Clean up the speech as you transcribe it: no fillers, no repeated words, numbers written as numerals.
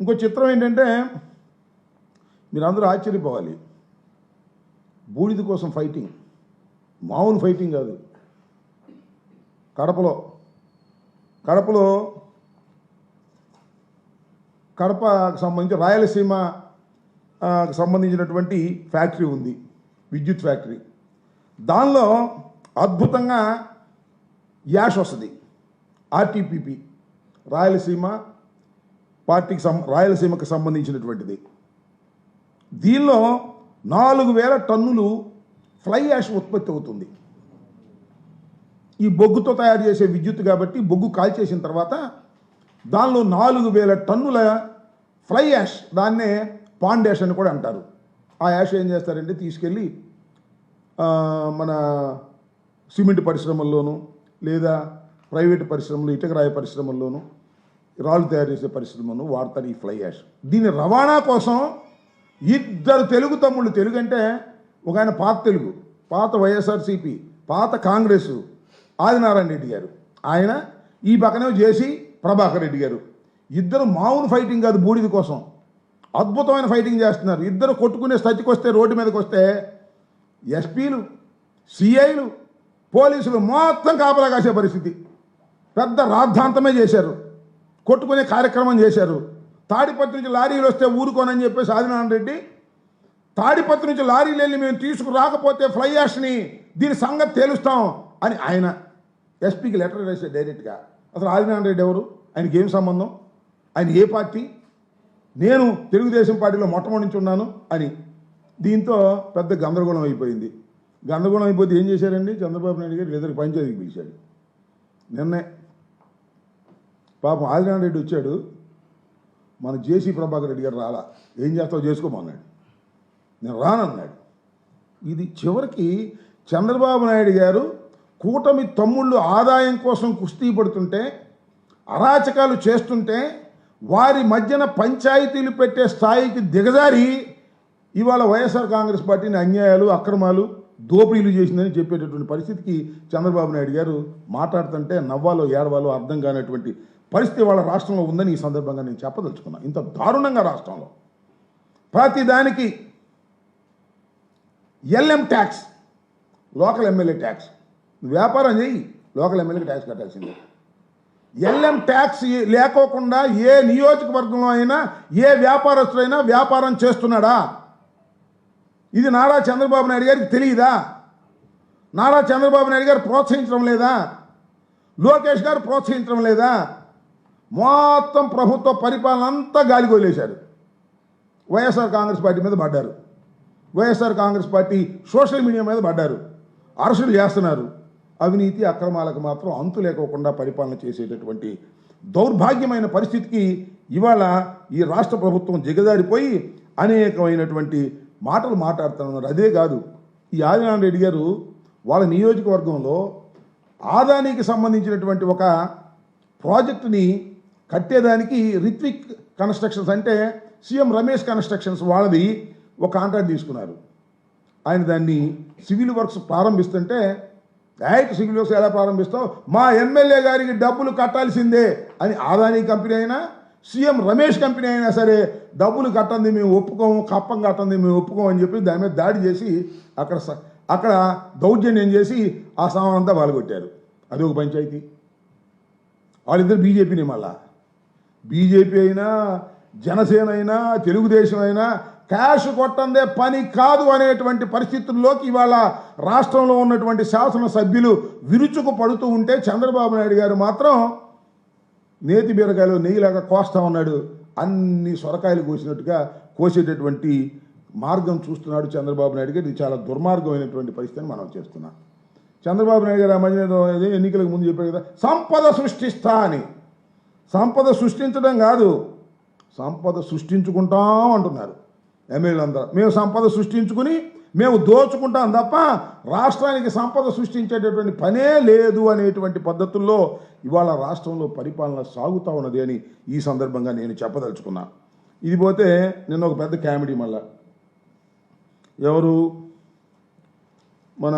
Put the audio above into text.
ఇంకో చిత్రం ఏంటంటే మీరందరూ ఆశ్చర్యపోవాలి. బూడిద కోసం ఫైటింగ్, మామూలు ఫైటింగ్ కాదు. కడపలో కడపకు సంబంధించి రాయలసీమ సంబంధించినటువంటి ఫ్యాక్టరీ ఉంది, విద్యుత్ ఫ్యాక్టరీ. దానిలో అద్భుతంగా యాష్ వస్తుంది, ఆర్టీపీపీ రాయలసీమకు సంబంధించినటువంటిది. దీనిలో 4000 టన్నులు ఫ్లై యాష్ ఉత్పత్తి అవుతుంది. ఈ బొగ్గుతో తయారు చేసే విద్యుత్ కాబట్టి బొగ్గు కాల్చేసిన తర్వాత దానిలో 4000 టన్నుల ఫ్లై యాష్, దాన్నే పాండ్ యాష్ అని కూడా అంటారు. ఆ యాష్ ఏం చేస్తారంటే తీసుకెళ్ళి మన సిమెంట్ పరిశ్రమల్లోనూ లేదా ప్రైవేటు పరిశ్రమలు, ఇటుకరాయి పరిశ్రమల్లోనూ, రాళ్ళు తయారు చేసే పరిశ్రమను వాడతారు ఈ ఫ్లై యాష్. దీని రవాణా కోసం 2 తెలుగు తమ్ముళ్ళు, తెలుగు అంటే ఒక ఆయన పాత వైఎస్ఆర్సీపీ, పాత కాంగ్రెస్ ఆదినారాయణ రెడ్డి గారు, ఆయన ఈ పక్కనే జేసీ ప్రభాకర్ రెడ్డి గారు. ఇద్దరు మామూలు ఫైటింగ్ కాదు, బూడిద కోసం అద్భుతమైన ఫైటింగ్ చేస్తున్నారు. ఇద్దరు కొట్టుకునే స్థితికి వస్తే, రోడ్డు మీదకి వస్తే ఎస్పీలు, సిఐలు, పోలీసులు మొత్తం కాపలా కాసే పరిస్థితి. పెద్ద రాద్ధాంతమే చేశారు, కొట్టుకునే కార్యక్రమం చేశారు. తాడిపత్రి నుంచి లారీలు వస్తే ఊరుకోనని చెప్పేసి ఆదినారాయణ రెడ్డి, తాడిపత్రి నుంచి లారీలు వెళ్ళి మేము తీసుకురాకపోతే ఫ్లై యాష్ని దీని సంగతి తేలుస్తాం అని ఆయన ఎస్పీకి లెటర్ వేసే డైరెక్ట్గా. అసలు ఆదినారాయణ రెడ్డి ఎవరు? ఆయనకి ఏం సంబంధం? ఆయన ఏ పార్టీ? నేను తెలుగుదేశం పార్టీలో మొట్టమొదటి నుంచి ఉన్నాను అని. దీంతో పెద్ద గందరగోళం అయిపోయింది. గందరగోళం అయిపోతే ఏం చేశారండి, చంద్రబాబు నాయుడు గారు ఇద్దరికి పంచాయతీకి పిలిచాడు. నిన్నే పాపం ఆదినారాయణ రెడ్డి వచ్చాడు, మన జేసీ ప్రభాకర్ రెడ్డి గారు రాలా. ఏం చేస్తావు చేసుకోమన్నాడు. నేను రానన్నాడు. ఇది చివరికి చంద్రబాబు నాయుడు గారు కూటమి తమ్ముళ్ళు ఆదాయం కోసం కుస్తీ పడుతుంటే, అరాచకాలు చేస్తుంటే, వారి మధ్యన పంచాయతీలు పెట్టే స్థాయికి దిగజారి ఇవాళ వైఎస్ఆర్ కాంగ్రెస్ పార్టీని అన్యాయాలు, అక్రమాలు, దోపిడీలు చేసిందని చెప్పేటటువంటి పరిస్థితికి చంద్రబాబు నాయుడు గారు మాట్లాడుతుంటే నవ్వాలో ఏడవాలో అర్థం కానటువంటి పరిస్థితి వాళ్ళ రాష్ట్రంలో ఉందని ఈ సందర్భంగా నేను చెప్పదలుచుకున్నాను. ఇంత దారుణంగా రాష్ట్రంలో ప్రతిదానికి LM tax, local MLA tax. వ్యాపారం చేయి, లోకల్ ఎమ్మెల్యేకి ట్యాక్స్ కట్టాల్సిందే. ఎల్ఎం ట్యాక్స్ లేకోకుండా ఏ నియోజకవర్గంలో అయినా ఏ వ్యాపారస్తుడైనా వ్యాపారం చేస్తున్నాడా? ఇది నారా చంద్రబాబు నాయుడు గారికి తెలియదా? నారా చంద్రబాబు నాయుడు గారు ప్రోత్సహించడం లేదా? లోకేష్ గారు ప్రోత్సహించడం లేదా? మొత్తం ప్రభుత్వ పరిపాలన అంతా గాలిగోలేశారు. వైఎస్ఆర్ కాంగ్రెస్ పార్టీ మీద పడ్డారు. YSR Congress party social media మీద పడ్డారు. అరెస్టులు చేస్తున్నారు. అవినీతి అక్రమాలకు మాత్రం అంతు లేకోకుండా పరిపాలన చేసేటటువంటి దౌర్భాగ్యమైన పరిస్థితికి ఇవాళ ఈ రాష్ట్ర ప్రభుత్వం దిగజారిపోయి అనేకమైనటువంటి మాటలు మాట్లాడుతున్నారు. అదే కాదు, ఈ ఆదినారాయణ రెడ్డి గారు వాళ్ళ నియోజకవర్గంలో ఆదానికి సంబంధించినటువంటి ఒక ప్రాజెక్టుని కట్టేదానికి రిత్విక్ కన్స్ట్రక్షన్స్ అంటే సీఎం రమేష్ కన్స్ట్రక్షన్స్ వాళ్ళది ఒక కాంట్రాక్ట్ తీసుకున్నారు. ఆయన దాన్ని సివిల్ వర్క్స్ ప్రారంభిస్తుంటే, డైరెక్ట్ సివిల్ వర్క్స్ ఎలా ప్రారంభిస్తావు, మా ఎమ్మెల్యే గారికి డబ్బులు కట్టాల్సిందే అని ఆదాని కంపెనీ అయినా సీఎం రమేష్ కంపెనీ అయినా సరే డబ్బులు కట్టండి మేము ఒప్పుకోము, కప్పం కట్టండి మేము ఒప్పుకోము అని చెప్పి దాని మీద దాడి చేసి అక్కడ దౌర్జన్యం చేసి ఆ సామాన్ అంతా పాల్గొట్టారు. అది ఒక పంచాయతీ. వాళ్ళిద్దరు బీజేపీని, మళ్ళా బీజేపీ అయినా జనసేన అయినా తెలుగుదేశం అయినా క్యాష్ కొట్టందే పని కాదు అనేటువంటి పరిస్థితుల్లోకి ఇవాళ రాష్ట్రంలో ఉన్నటువంటి శాసనసభ్యులు విరుచుకు పడుతూ ఉంటే చంద్రబాబు నాయుడు గారు మాత్రం నేతి బీరకాయలు నెయ్యిలాగా కోస్తా ఉన్నాడు. అన్ని సొరకాయలు కోసినట్టుగా కోసేటటువంటి మార్గం చూస్తున్నాడు చంద్రబాబు నాయుడు గారు. ఇది చాలా దుర్మార్గమైనటువంటి పరిస్థితిని మనం చేస్తున్నాం. చంద్రబాబు నాయుడు గారు ఆ మధ్య ఎన్నికలకు ముందు చెప్పారు కదా, సంపద సృష్టిస్తా అని. సంపద సృష్టించడం కాదు, సంపద సృష్టించుకుంటాం అంటున్నారు ఎమ్మెల్యేలందరూ. మేము సంపద సృష్టించుకుని మేము దోచుకుంటాం తప్ప రాష్ట్రానికి సంపద సృష్టించేటటువంటి పనే లేదు అనేటువంటి పద్ధతుల్లో ఇవాళ రాష్ట్రంలో పరిపాలన సాగుతూ ఉన్నది అని ఈ సందర్భంగా నేను చెప్పదలుచుకున్నా. ఇది పోతే నిన్న ఒక పెద్ద కామెడీ, మళ్ళా ఎవరు మన